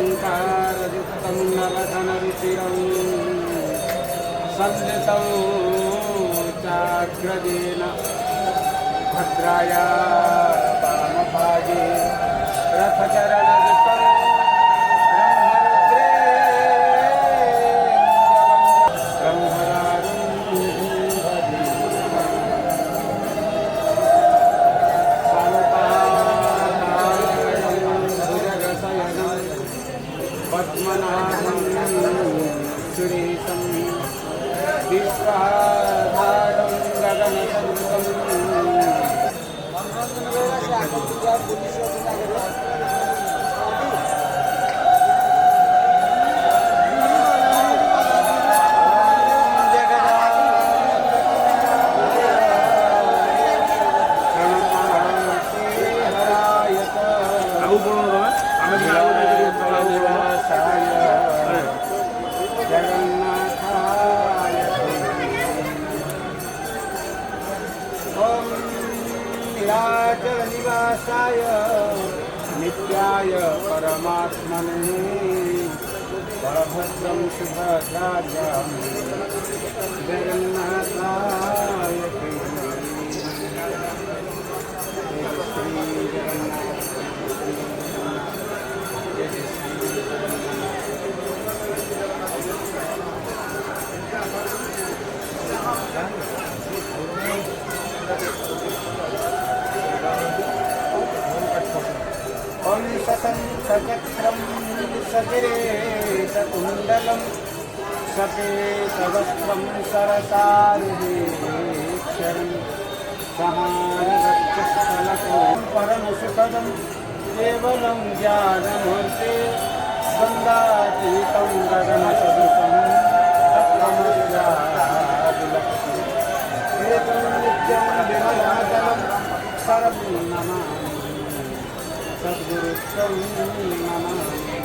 सर्वालङ्कारयुक्तं नवधनरुचिरं सन्नितं चाग्रजेन भद्राया वामभागे रथचरणयुतं पद्मनाभं सुरेशं विश्वाधारं जगन्नाथाय ॐ नीलाचलनिवासाय नित्याय परमात्मने बलभद्रं सुभद्राभ्यां जगन्नाथाय ॐ सचक्रं सगिरेशकुण्डलं सपेतवस्त्रं सरसारुहेक्षरं समानगच्छस्थलको परमसुखदं केवलं ज्ञानमूर्ते स्कन्दातीतं गगनसदृशं तत्त्वमस्यादिलक्ष्यम् एतं नित्यं विमलाचलं सर्वं नमामि सद्गुरुत्वं नमामि।